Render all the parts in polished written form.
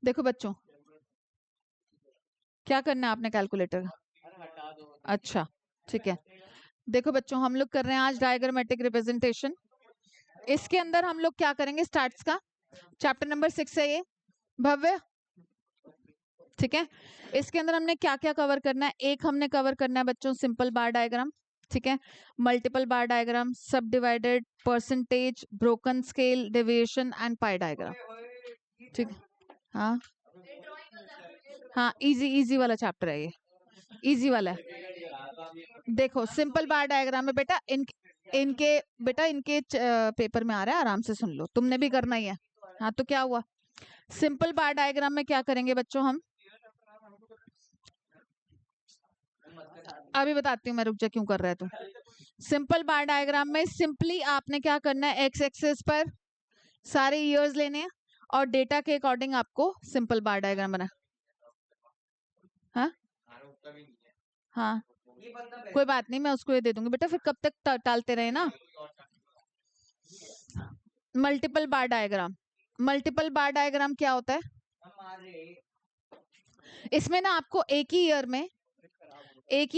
देखो बच्चों, क्या करना है आपने कैलकुलेटर का? अच्छा, ठीक है। देखो बच्चों, हम लोग कर रहे हैं आज डायग्रामेटिक रिप्रेजेंटेशन। इसके अंदर हम लोग क्या करेंगे, स्टार्ट्स का चैप्टर नंबर 6 है ये, भव्य, ठीक है। इसके अंदर हमने क्या क्या कवर करना है? एक हमने कवर करना है बच्चों सिंपल बार डायग्राम, ठीक है। मल्टीपल बार डायग्राम, सब divided, percentage, broken scale, deviation and pi diagram, ठीक है। हाँ हाँ, इजी इजी वाला चैप्टर है ये, इजी वाला है। देखो सिंपल बार डायग्राम में बेटा इनके बेटा इनके पेपर में आ रहा है, आराम से सुन लो, तुमने भी करना ही है। हाँ तो क्या हुआ, सिंपल बार डायग्राम में क्या करेंगे बच्चों हम, अभी बताती हूँ मैं, रुक जा, क्यों कर रहा है तू। सिंपल बार डायग्राम में सिंपली आपने क्या करना है, एक्स एक्सेस पर सारे ईयर्स लेने हैं और डेटा के अकॉर्डिंग आपको सिंपल बार डायग्राम बना। हाँ हाँ, कोई बात नहीं, मैं उसको ये दे दूंगी बेटा, फिर कब तक टालते रहे ना। मल्टीपल बार डायग्राम, मल्टीपल बार डायग्राम क्या होता है? इसमें ना आपको एक ही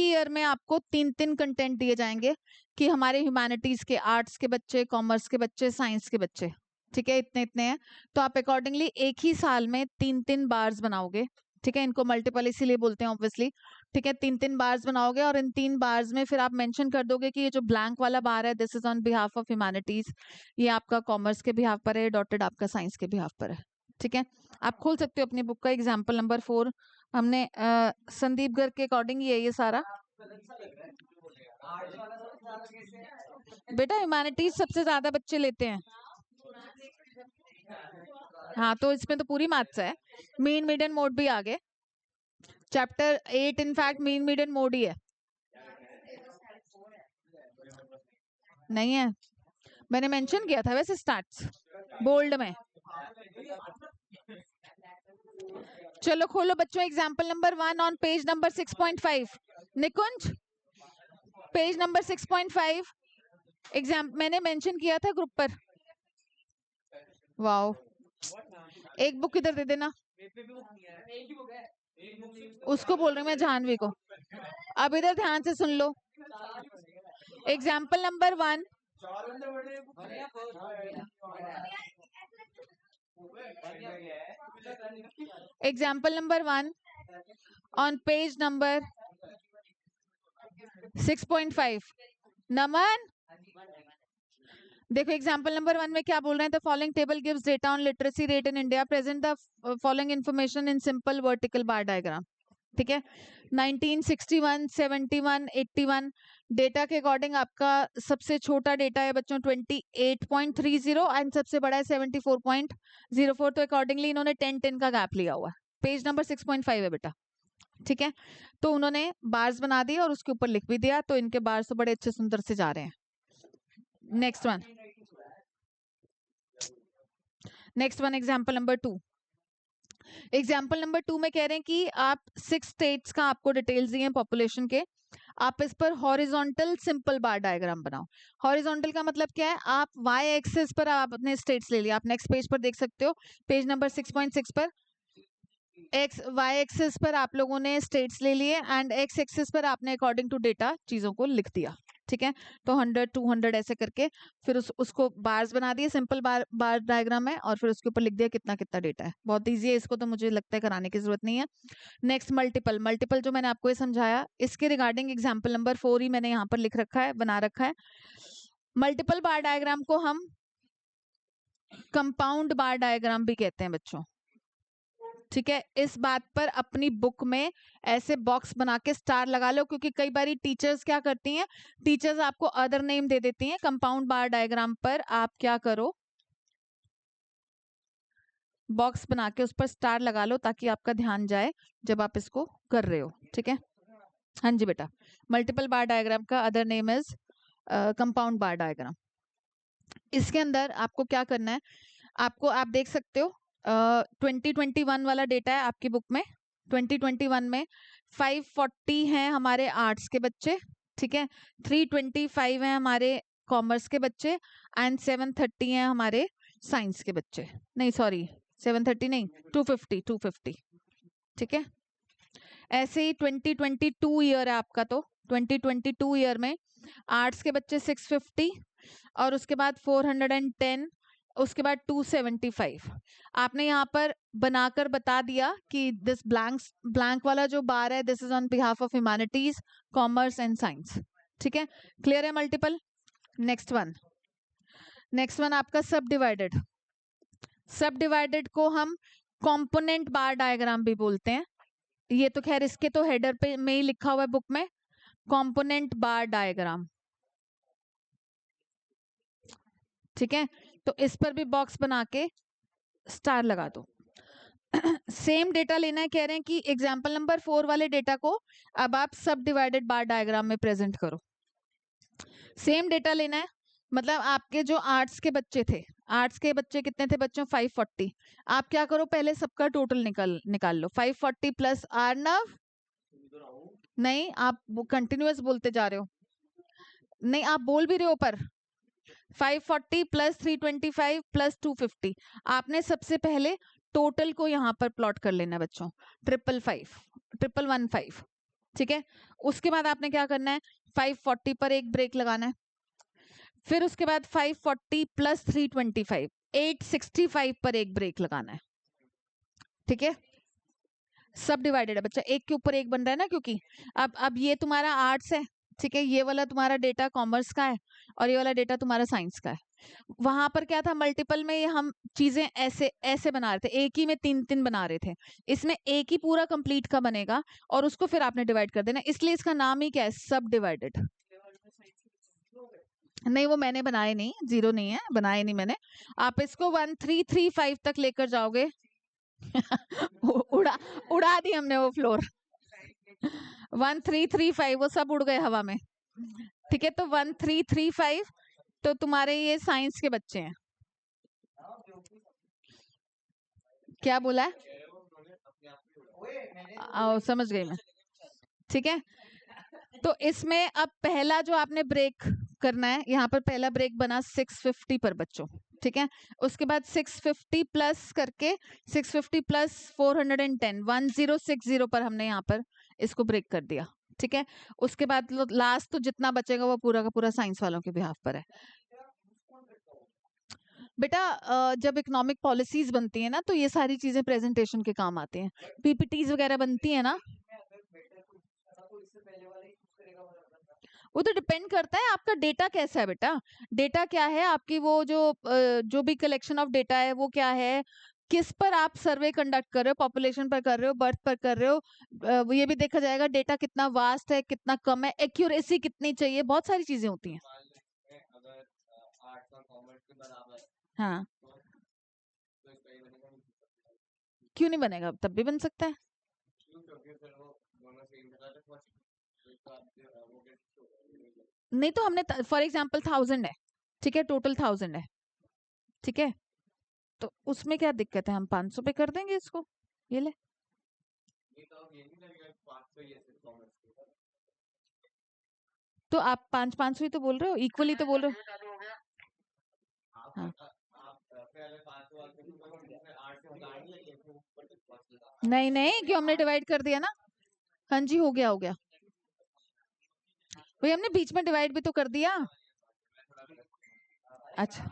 ईयर में आपको 3 कंटेंट दिए जाएंगे कि हमारे ह्यूमैनिटीज के, आर्ट्स के बच्चे, कॉमर्स के बच्चे, साइंस के बच्चे, ठीक है, इतने इतने हैं। तो आप अकॉर्डिंगली एक ही साल में 3 बार्स बनाओगे, ठीक है। इनको मल्टीपल इसीलिए बोलते हैं ऑब्वियसली, ठीक है। 3 बार्स बनाओगे और इन 3 बार्स में फिर आप मेंशन कर दोगे कि ये जो ब्लैंक वाला बार है, this is on behalf of humanities, ये आपका कॉमर्स के बिहाफ पर है, डॉटेड आपका साइंस के बिहाफ पर है, ठीक है। आप खोल सकते हो अपनी बुक का एग्जाम्पल नंबर 4, हमने संदीप गर्ग के अकॉर्डिंग ये सारा। बेटा ह्यूमैनिटीज सबसे ज्यादा बच्चे लेते हैं, हाँ तो इसमें तो पूरी मैथ्स है, मीन मीडियन मोड भी आ गए। Chapter 8 in fact mean median mode ही है, नहीं है? मैंने मेंशन किया था वैसे स्टार्ट्स बोल्ड में। चलो खोलो बच्चों example number 1 on page number 6.5, Nikunj page number 6.5 exam मैंने मेंशन किया था ग्रुप पर। वाओ, एक बुक इधर दे देना, उसको बोल रही हूँ मैं, जानवी को। अब इधर ध्यान से सुन लो, example number 1, example number 1 on page number 6.5। Naman देखो एग्जाम्पल नंबर 1 में क्या बोल रहे हैं, the following table gives data on literacy rate in India, present the following information in simple vertical bar diagram, ठीक है। 1961, 71, 81 डेटा के अकॉर्डिंग आपका सबसे छोटा डेटा है बच्चों 28.30 एंड सबसे बड़ा है 74.04, तो अकॉर्डिंगली इन्होंने 10-10 का गैप लिया हुआ है। पेज नंबर 6.5 है बेटा, ठीक है। तो उन्होंने बार्स बना दिए और उसके ऊपर लिख भी दिया, तो इनके बार्स तो बड़े अच्छे सुंदर से जा रहे हैं। Next one example number 2, example number 2 में कह रहे हैं कि आप 6 स्टेट्स का आपको डिटेल्स दिए हैं पॉपुलेशन के, आप इस पर हॉरिजॉन्टल सिंपल बार डायग्राम बनाओ। हॉरिजॉन्टल का मतलब क्या है, आप वाई एक्सिस पर आप अपने स्टेट्स ले लिया, आप नेक्स्ट पेज पर देख सकते हो, पेज नंबर 6.6 पर वाई एक्सिस पर आप लोगों ने स्टेट्स ले लिए एंड एक्स एक्सिस पर आपने अकॉर्डिंग टू डेटा चीजों को लिख दिया, ठीक है। तो 100, 200 ऐसे करके फिर उसको बार्स बना दिए सिंपल बार डायग्राम में, और फिर उसके ऊपर लिख दिया कितना कितना डेटा है। बहुत ईजी है, इसको तो मुझे लगता है कराने की जरूरत नहीं है। नेक्स्ट मल्टीपल, मल्टीपल जो मैंने आपको ये समझाया, इसके रिगार्डिंग एग्जाम्पल नंबर 4 ही मैंने यहाँ पर लिख रखा है, बना रखा है। मल्टीपल बार डायग्राम को हम कंपाउंड बार डायग्राम भी कहते हैं बच्चों, ठीक है। इस बात पर अपनी बुक में ऐसे बॉक्स बना के स्टार लगा लो, क्योंकि कई बार टीचर्स क्या करती हैं, टीचर्स आपको अदर नेम दे देती हैं। कंपाउंड बार डायग्राम पर आप क्या करो, बॉक्स बना के उस पर स्टार लगा लो, ताकि आपका ध्यान जाए जब आप इसको कर रहे हो, ठीक है। हाँ जी बेटा, मल्टीपल बार डायग्राम का other name is compound bar diagram. इसके अंदर आपको क्या करना है, आपको आप देख सकते हो 2021 वाला डेटा है आपकी बुक में। 2021 में 540 हैं हमारे आर्ट्स के बच्चे, ठीक है। 325 हैं हमारे कॉमर्स के बच्चे एंड 730 हैं हमारे साइंस के बच्चे, नहीं सॉरी 730 नहीं, 250, ठीक है। ऐसे ही 2022 ईयर है आपका, तो 2022 ईयर में आर्ट्स के बच्चे 650 और उसके बाद 410, उसके बाद 275। आपने यहाँ पर बनाकर बता दिया कि दिस ब्लैंक वाला जो बार है, this is on behalf of humanities, commerce and science, ठीक है। क्लियर है मल्टीपल। नेक्स्ट वन आपका सब डिवाइडेड को हम कंपोनेंट बार डायग्राम भी बोलते हैं। ये तो खैर इसके तो हेडर पे में ही लिखा हुआ है बुक में, कंपोनेंट बार डायग्राम, ठीक है। तो इस पर भी बॉक्स बना के स्टार लगा दो। सेम डेटा लेना है, कह रहे हैं कि एग्जाम्पल नंबर 4 वाले डेटा को अब आप सब डिवाइडेड बार डायग्राम में प्रेजेंट करो। सेम डेटा लेना है, मतलब आपके जो आर्ट्स के बच्चे थे, आर्ट्स के बच्चे कितने थे बच्चों, 540। आप क्या करो, पहले सबका टोटल निकाल लो। 540 प्लस आर्नव, नहीं आप कंटिन्यूअस बोलते जा रहे हो, नहीं आप बोल भी रहे हो पर 540 प्लस 325 प्लस 250। आपने सबसे पहले टोटल को यहाँ पर प्लॉट कर लेना है बच्चों, 555, ठीक है। उसके बाद आपने क्या करना है, 540 पर एक ब्रेक लगाना है, फिर उसके बाद 540 प्लस 325, 865 पर एक ब्रेक लगाना है, ठीक है। सब डिवाइडेड है बच्चा, एक के ऊपर एक बन रहा है ना, क्योंकि अब ये तुम्हारा आर्ट्स है, ठीक है, ये वाला तुम्हारा डेटा कॉमर्स का है और ये वाला डेटा तुम्हारा साइंस का है। वहां पर क्या था, मल्टीपल में ये हम चीजें ऐसे ऐसे बना रहे थे, एक ही में 3 बना रहे थे। इसमें एक ही पूरा कंप्लीट का बनेगा और उसको फिर आपने डिवाइड कर देना, इसलिए इसका नाम ही क्या है, सब डिवाइडेड। नहीं वो मैंने बनाए नहीं, 0 नहीं है, बनाए नहीं मैंने। आप इसको 1335 तक लेकर जाओगे। उड़ा दी हमने वो फ्लोर। 1335 वो सब उड़ गए हवा में, ठीक है। तो 1335, तो तुम्हारे ये साइंस के बच्चे हैं। क्या बोला है, आओ समझ गई मैं, ठीक है। तो इसमें अब पहला जो आपने ब्रेक करना है, यहाँ पर पहला ब्रेक बना 650 पर बच्चों, ठीक है। उसके बाद 650 प्लस करके 650 प्लस 410, 1060 पर हमने यहाँ पर इसको ब्रेक कर दिया, ठीक है। उसके बाद लास्ट तो जितना बचेगा वो पूरा का पूरा साइंस वालों के बिहाफ पर है। बेटा जब इकोनॉमिक पॉलिसीज बनती है ना, तो ये सारी चीजें प्रेजेंटेशन के काम आती हैं, पीपीटीज वगैरह बनती है ना। वो तो डिपेंड करता है आपका डेटा कैसा है बेटा, डेटा क्या है आपकी, वो जो भी कलेक्शन ऑफ डेटा है वो क्या है, किस पर आप सर्वे कंडक्ट कर रहे हो, पॉपुलेशन पर कर रहे हो, बर्थ पर कर रहे हो, वो ये भी देखा जाएगा डेटा कितना वास्ट है, कितना कम है, एक्यूरेसी कितनी चाहिए, बहुत सारी चीजें होती हैं। हाँ क्यों नहीं बनेगा, तब भी बन सकता है। नहीं तो हमने फॉर एग्जाम्पल 1000 है, ठीक है, टोटल 1000 है, ठीक है। तो उसमें क्या दिक्कत है, हम 500 पे कर देंगे इसको, ये ले। तो आप 500 ही तो बोल रहे हो, इक्वली तो बोल रहे हो। हाँ नहीं नहीं, क्यों, हमने डिवाइड कर दिया ना। हाँ जी हो गया हो गया, भाई हमने बीच में डिवाइड भी तो कर दिया। अच्छा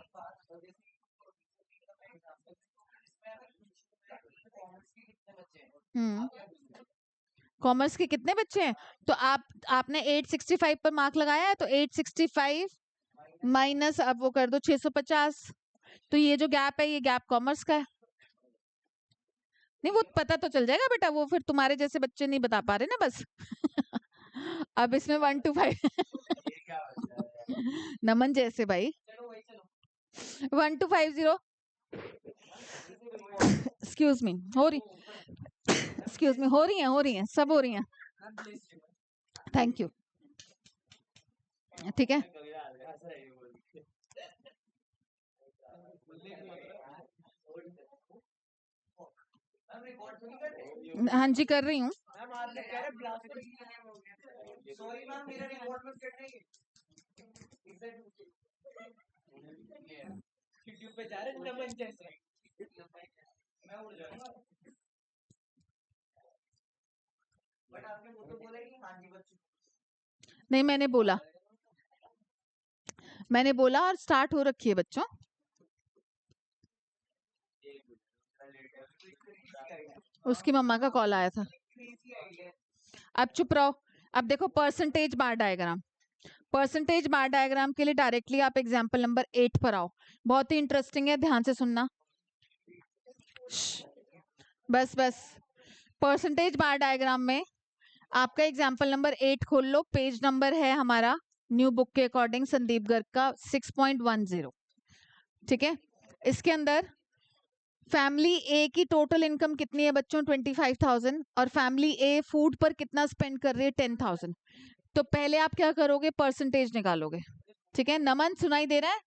कॉमर्स के कितने बच्चे हैं, तो आपने 865 पर मार्क लगाया है, तो 865 माइनस अब वो कर दो 650, तो ये जो गैप है ये गैप कॉमर्स का है। नहीं वो पता तो चल जाएगा बेटा, वो फिर तुम्हारे जैसे बच्चे नहीं बता पा रहे ना बस। अब इसमें 125 नमन जैसे भाई 1250, एक्सक्यूज मी हो रही, एक्सक्यूज मी हो रही हैं सब हो रही हैं, थैंक यू, ठीक है। हाँ जी कर रही हूँ। नहीं, मैंने बोला और स्टार्ट हो रखी है बच्चों। उसकी मम्मा का कॉल आया था। अब चुप रहो। अब देखो परसेंटेज बार डायग्राम। परसेंटेज बार डायग्राम के लिए डायरेक्टली आप एग्जाम्पल नंबर 8 पर आओ। बहुत ही इंटरेस्टिंग है, ध्यान से सुनना। बस बस, परसेंटेज बार डायग्राम में आपका एग्जाम्पल नंबर 8 खोल लो। पेज नंबर है हमारा न्यू बुक के अकॉर्डिंग संदीप गर्ग का 6.10। ठीक है, इसके अंदर फैमिली ए की टोटल इनकम कितनी है बच्चों? 25,000। और फैमिली ए फूड पर कितना स्पेंड कर रही है? 10,000। तो पहले आप क्या करोगे? परसेंटेज निकालोगे। ठीक है, नमन सुनाई दे रहा है?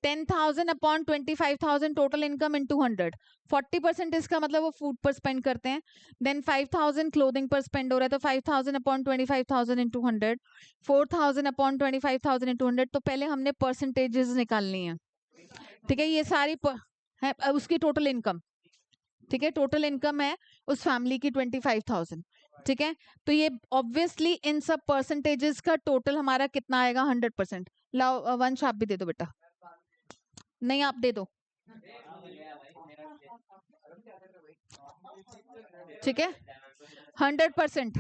10,000 अपॉन 25,000 टोटल इनकम इन 200। 40% इसका मतलब वो फूड पर स्पेंड करते हैं। देन 5,000 क्लोथिंग पर स्पेंड हो रहा है, तो 5,000 अपॉन 25,000 इन 200। 4,000 अपॉन 25,000 इन 200। तो पहले हमने परसेंटेजेस निकालनी है। ठीक है, ये सारी है उसकी टोटल इनकम। ठीक है, टोटल इनकम है उस फैमिली की 25,000। ठीक है, तो ये ऑब्वियसली इन सब परसेंटेजेस का टोटल हमारा कितना आएगा? 100%। लाओ वंश, आप भी दे दो बेटा। नहीं, आप दे दो। ठीक है, 100%।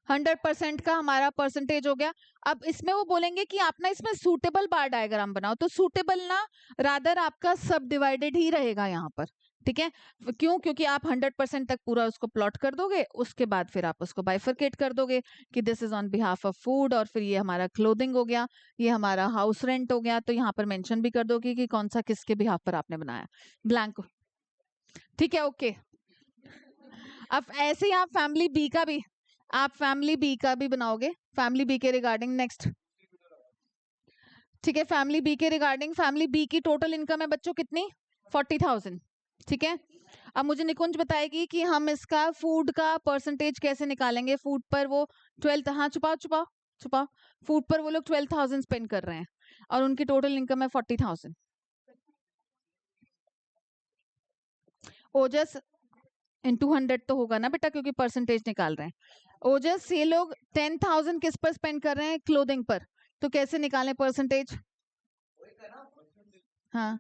100% का हमारा परसेंटेज हो गया। अब इसमें वो बोलेंगे कि आप ना इसमें सूटेबल बार डायग्राम बनाओ। तो सूटेबल ना रादर आपका सब डिवाइडेड ही रहेगा यहाँ पर। ठीक है, क्यों? क्योंकि आप 100% तक पूरा उसको प्लॉट कर दोगे, उसके बाद फिर आप उसको बाइफरकेट कर दोगे कि this is on behalf of food, और फिर ये हमारा क्लोथिंग हो गया, ये हमारा हाउस रेंट हो गया। तो यहाँ पर मेंशन भी कर दोगे कि कौन सा किसके बिहाफ पर आपने बनाया, ब्लैंक। ठीक है, ओके। अब ऐसे ही आप फैमिली बी का भी बनाओगे। फैमिली बी के रिगार्डिंग नेक्स्ट। ठीक है, फैमिली बी के रिगार्डिंग फैमिली बी की टोटल इनकम है बच्चों कितनी? 40,000। ठीक है, अब मुझे निकुंज बताएगी कि हम इसका फूड का परसेंटेज कैसे निकालेंगे। फूड पर वो 12, हाँ छुपाओ छुपाओ छुपाओ, फूड पर वो लोग 12,000 स्पेंड कर रहे हैं और उनकी टोटल इनकम है 40,000। ओजस इन 200 तो होगा ना बेटा, क्योंकि परसेंटेज निकाल रहे हैं। ओजस ये लोग 10,000 किस पर स्पेंड कर रहे हैं? क्लोथिंग पर। तो कैसे निकालें परसेंटेज? हाँ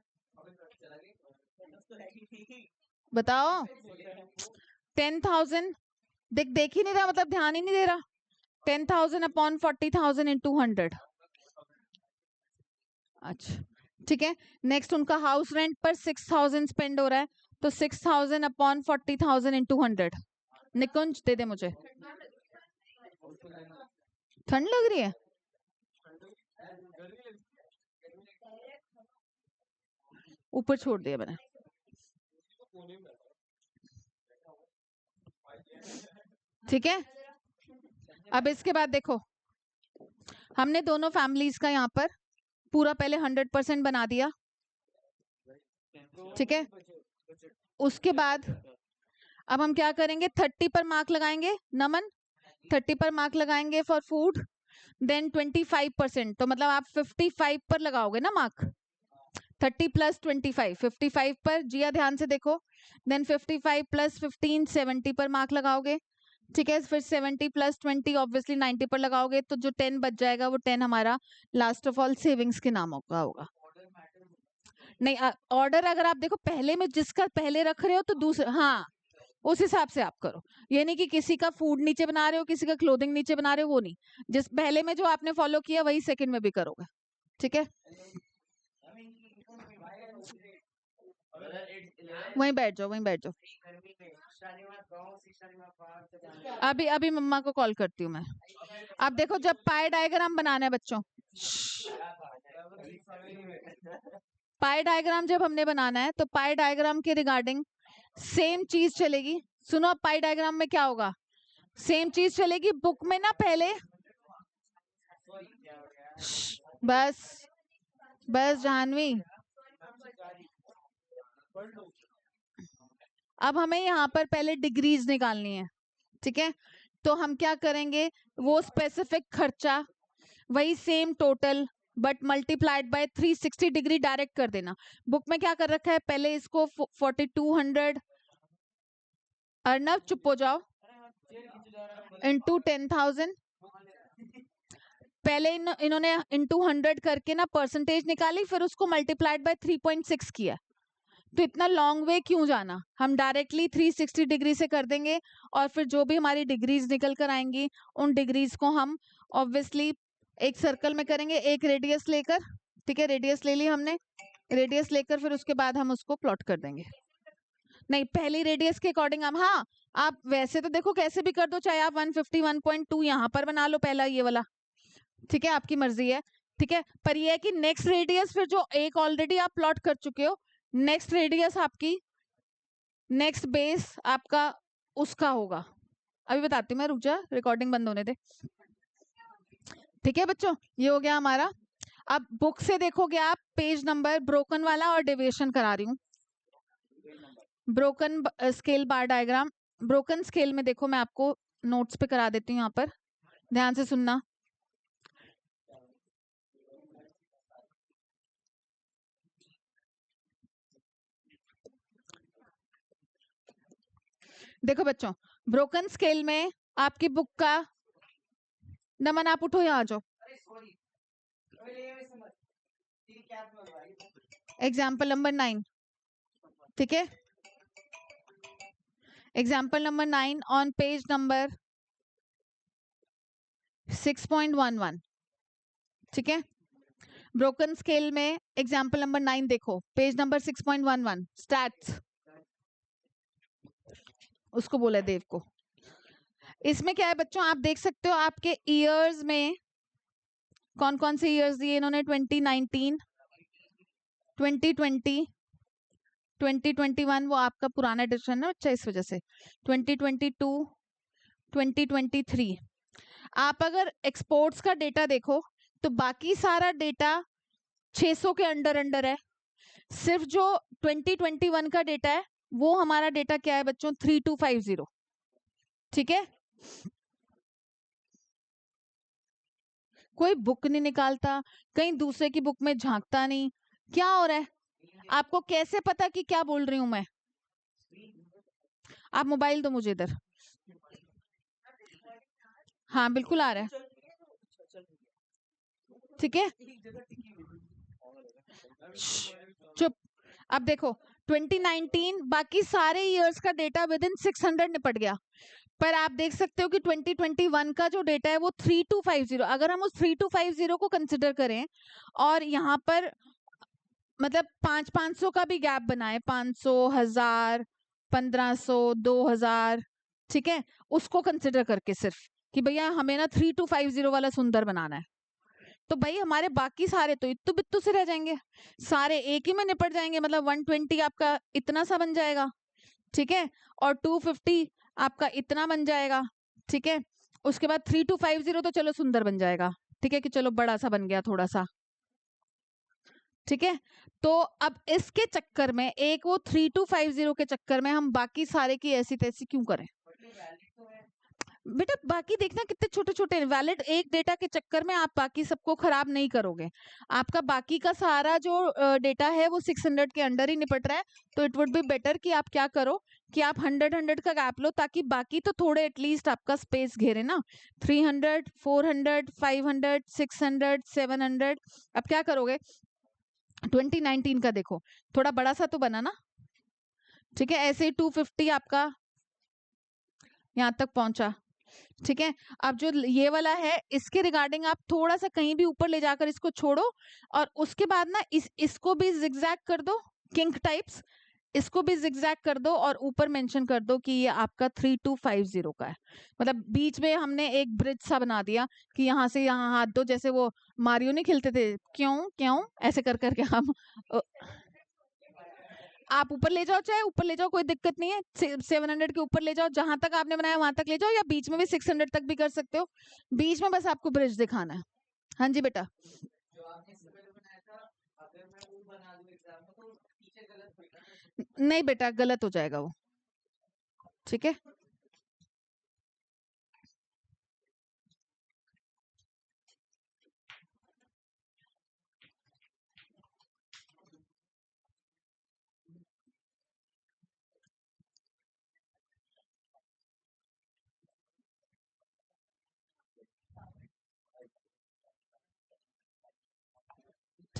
बताओ। 10,000 देख ही नहीं रहा, मतलब ध्यान ही नहीं दे रहा। 10,000 अपॉन 40,000 इन 200। अच्छा ठीक है, नेक्स्ट उनका हाउस रेंट पर 6,000 स्पेंड हो रहा है, तो 6,000 अपॉन 40,000 इन 200। निकुंज दे दे मुझे। ठंड लग रही है? ऊपर छोड़ दिया मैंने। ठीक है, अब इसके बाद देखो, हमने दोनों फैमिलीज का यहाँ पर पूरा पहले 100% बना दिया। ठीक है, उसके बाद अब हम क्या करेंगे? 30 पर मार्क लगाएंगे। नमन 30 पर मार्क लगाएंगे फॉर फूड। देन 25%, तो मतलब आप 55 पर लगाओगे ना मार्क। 30 प्लस 25, 55 पर। जिया ध्यान से देखो। देन 55 प्लस 15, 70 पर मार्क लगाओगे। ठीक है, फिर 70 प्लस 20 ऑब्वियसली 90 पर लगाओगे, तो जो 10 बच जाएगा वो 10 हमारा लास्ट ऑफ ऑल सेविंग्स के नाम का होगा। नहीं, ऑर्डर अगर आप देखो पहले में जिसका पहले रख रहे हो तो दूसरा, हाँ उस हिसाब से आप करो। ये नहीं कि किसी का फूड नीचे बना रहे हो, किसी का क्लोथिंग नीचे बना रहे हो, वो नहीं। जिस पहले में जो आपने फॉलो किया वही सेकंड में भी करोगे। ठीक है, वहीं बैठ जाओ, वहीं बैठ जाओ। अभी अभी मम्मा को कॉल करती हूँ मैं। अब देखो, जब पाई डायग्राम बनाना है बच्चों, पाई डायग्राम जब हमने बनाना है तो पाई डायग्राम के रिगार्डिंग सेम चीज चलेगी। सुनो, अब पाई डायग्राम में क्या होगा? सेम चीज चलेगी। बुक में ना पहले बस बस जानवी, अब हमें यहाँ पर पहले डिग्रीज निकालनी है। ठीक है, तो हम क्या करेंगे? वो स्पेसिफिक खर्चा, वही same total, but multiplied by 360 degree direct कर देना। बुक में क्या कर रखा है, पहले इसको 4200 अर्नव चुप हो जाओ इंटू 10,000, पहले इन्होंने इंटू 100 करके ना परसेंटेज निकाली, फिर उसको मल्टीप्लाइड बाय 3.6 किया। तो इतना लॉन्ग वे क्यों जाना, हम डायरेक्टली 360 डिग्री से कर देंगे और फिर जो भी हमारी डिग्रीज निकल कर आएंगी उन डिग्रीज को हम ऑब्वियसली एक सर्कल में करेंगे, एक रेडियस लेकर, ठीक है, रेडियस ले ली हमने, रेडियस लेकर फिर उसके बाद हम उसको प्लॉट कर देंगे। नहीं, पहली रेडियस के अकॉर्डिंग हम, हाँ आप वैसे तो देखो कैसे भी कर दो, चाहे आप 151.2 यहाँ पर बना लो पहला ये वाला, ठीक है, आपकी मर्जी है, ठीक है, पर ये है कि नेक्स्ट रेडियस फिर जो एक ऑलरेडी आप प्लॉट कर चुके हो, नेक्स्ट रेडियस आपकी, नेक्स्ट बेस आपका उसका होगा। अभी बताती हूँ मैं, रुक जा, रिकॉर्डिंग बंद होने दे। ठीक है बच्चों, ये हो गया हमारा। अब बुक से देखोगे आप पेज नंबर, ब्रोकन वाला और डेविएशन करा रही हूँ, ब्रोकन स्केल बार डायग्राम, ब्रोकन स्केल में देखो मैं आपको नोट्स पे करा देती हूँ, यहाँ पर ध्यान से सुनना। देखो बच्चों, ब्रोकन स्केल में आपकी बुक का, नमन आप उठो, यहाँ आ जाओ। एग्जाम्पल नंबर 9, ठीक है, example number 9 on page number 6.11, ठीक है, ब्रोकन स्केल में एग्जाम्पल नंबर 9 देखो, पेज नंबर 6.11 स्टैट्स, उसको बोला है देव को। इसमें क्या है बच्चों, आप देख सकते हो आपके ईयर्स में कौन कौन से ईयर्स दिए इन्होंने, 2019, 2020, 2021 वो आपका पुराना एडिशन है बच्चा, इस वजह से 2022, 2023। आप अगर एक्सपोर्ट्स का डेटा देखो तो बाकी सारा डेटा 600 के अंडर अंडर है, सिर्फ जो 2021 का डेटा है वो हमारा डेटा क्या है बच्चों, 3250, ठीक है। कोई बुक नहीं निकालता, कहीं दूसरे की बुक में झांकता नहीं, क्या हो रहा है, आपको कैसे पता कि क्या बोल रही हूं मैं, आप मोबाइल दो मुझे इधर, हाँ बिल्कुल आ रहा है, ठीक है, चुप। अब देखो 2019 बाकी सारे ईयर्स का डेटा विद इन 600 निपट गया, पर आप देख सकते हो कि 2021 का जो डेटा है वो 3250, अगर हम उस 3250 को कंसिडर करें और यहाँ पर मतलब 500 का भी गैप बनाए, 500, 1000, 1500, 2000, ठीक है, उसको कंसिडर करके सिर्फ कि भैया हमें ना 3250 वाला सुंदर बनाना है, तो भाई हमारे बाकी सारे तो इत्तू बित्तू से रह जाएंगे, सारे एक ही में निपट जाएंगे, मतलब 120 आपका इतना सा बन जाएगा, ठीक है, और 250 आपका इतना बन जाएगा, ठीक है, उसके बाद 3250 तो चलो सुंदर बन जाएगा, ठीक है, कि चलो बड़ा सा बन गया थोड़ा सा, ठीक है। तो अब इसके चक्कर में, एक वो 3250 के चक्कर में हम बाकी सारे की ऐसी तैसी क्यों करें बेटा, बाकी देखना कितने छोटे छोटे वैलिड, एक डेटा के चक्कर में आप बाकी सबको खराब नहीं करोगे, आपका बाकी का सारा जो डेटा है वो 600 के अंडर ही निपट रहा है, तो इट वुड बी बेटर कि आप क्या करो कि आप 100 का गैप लो, ताकि बाकी तो थोड़े एटलीस्ट आपका स्पेस घेरे ना, 300, 400, 500, 600, 700। अब क्या करोगे, 2019 का देखो थोड़ा बड़ा सा तो बना ना, ठीक है, ऐसे ही 250 आपका यहाँ तक पहुंचा, ठीक है। अब जो ये वाला है इसके रिगार्डिंग आप थोड़ा सा कहीं भी ऊपर ले जाकर इसको छोड़ो, और उसके बाद ना इसको भी जिगजैग कर दो, किंक टाइप्स, इसको भी जिगजैग कर दो और ऊपर मेंशन कर दो कि ये आपका 3250 का है, मतलब बीच में हमने एक ब्रिज सा बना दिया कि यहाँ से यहाँ हाथ दो, जैसे वो मारियो नहीं खेलते थे, क्यों क्यों ऐसे कर करके हम आप ऊपर ले जाओ, चाहे ऊपर ले जाओ, कोई दिक्कत नहीं है, 700 के ऊपर ले जाओ, जहां तक आपने बनाया वहां तक ले जाओ, या बीच में भी 600 तक भी कर सकते हो, बीच में बस आपको ब्रिज दिखाना है। हाँ जी बेटा, नहीं बेटा गलत हो जाएगा वो, ठीक है।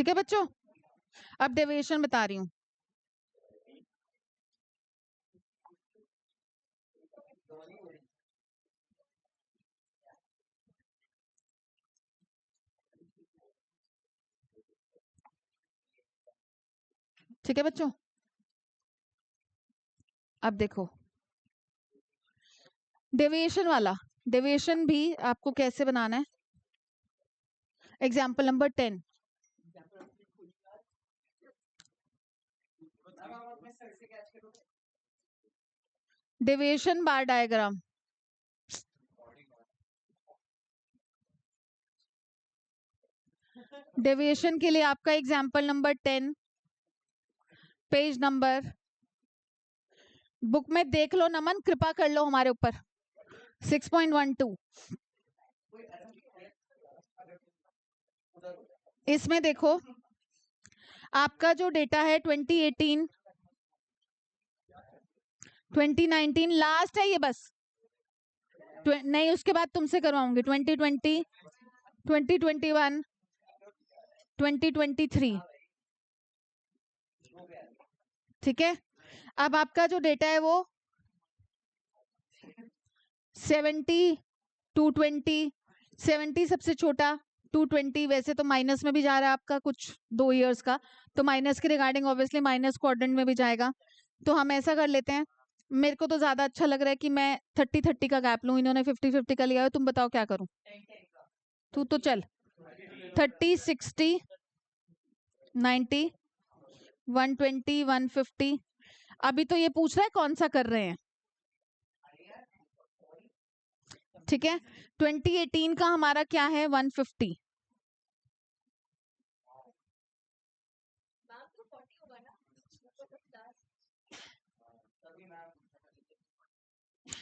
ठीक है बच्चों, अब डेविएशन बता रही हूँ। ठीक है बच्चों, अब देखो डेविएशन वाला, डेविएशन भी आपको कैसे बनाना है। एग्जाम्पल नंबर 10, डेविएशन बार डायग्राम। डेविएशन के लिए आपका example number 10, page number, book में देख लो नमन, कृपा कर लो हमारे ऊपर, 6.12। इसमें देखो आपका जो डेटा है 2018, 2019 लास्ट है ये बस, नहीं उसके बाद तुमसे करवाऊंगी 2020, 2021, 2023। ठीक है, अब आपका जो डेटा है वो 70, 220, 70 सबसे छोटा, 220 वैसे तो माइनस में भी जा रहा है आपका कुछ 2 इयर्स का, तो माइनस के रिगार्डिंग ऑब्वियसली माइनस क्वाड्रेंट में भी जाएगा। तो हम ऐसा कर लेते हैं, मेरे को तो ज्यादा अच्छा लग रहा है कि मैं 30-30 का गैप लूं, इन्होंने 50-50 का लिया है, तुम बताओ क्या करूं। तू तो चल 30, 60, 90, 120, 150। अभी तो ये पूछ रहा है कौन सा कर रहे हैं। ठीक है, 2018 का हमारा क्या है 150।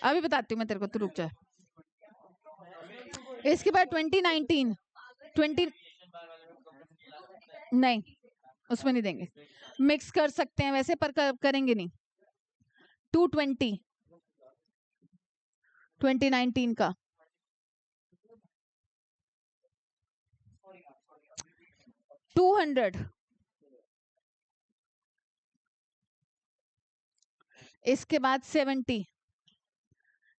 अभी बताती हूँ मैं तेरे को, तू रुक जा। इसके बाद 2019, 20 नहीं उसमें नहीं देंगे, मिक्स कर सकते हैं वैसे पर करेंगे नहीं। 220 2019 का, 200, इसके बाद 70,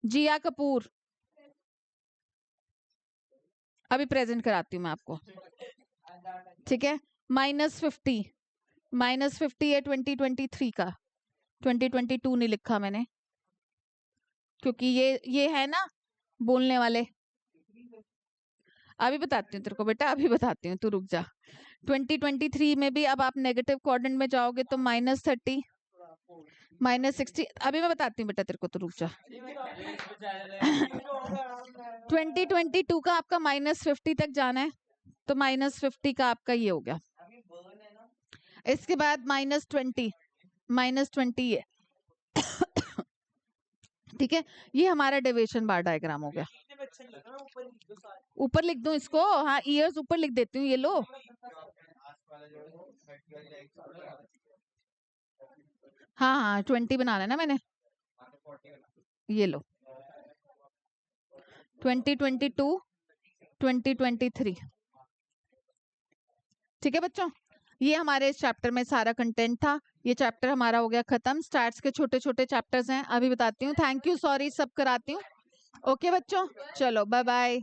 जिया कपूर, अभी प्रेजेंट कराती हूँ मैं आपको। ठीक है, -50, -50 है 2023 का, 2022 नहीं लिखा मैंने क्योंकि ये है ना बोलने वाले। अभी बताती हूँ तेरे को बेटा, अभी बताती हूँ, तू रुक जा। 2023 में भी अब आप नेगेटिव क्वाड्रेंट में जाओगे तो -30, -60, अभी मैं बताती हूँ बेटा तेरे को, तो रुक जा। 2022 का आपका -50 तक जाना है, तो -50 का आपका ये हो गया। इसके बाद -20, -20 है। ठीक है, ये हमारा डेविएशन बार डायग्राम हो गया। ऊपर लिख दूं इसको, हाँ ईयर्स ऊपर लिख देती हूँ, ये लो। हाँ हाँ 20 बनाना है ना मैंने, ये लो 2022, 2023। ठीक है बच्चों, ये हमारे इस चैप्टर में सारा कंटेंट था। ये चैप्टर हमारा हो गया खत्म। स्टार्स के छोटे छोटे चैप्टर्स हैं, अभी बताती हूँ। थैंक यू, सॉरी, सब कराती हूँ। ओके बच्चों, चलो बाय बाय।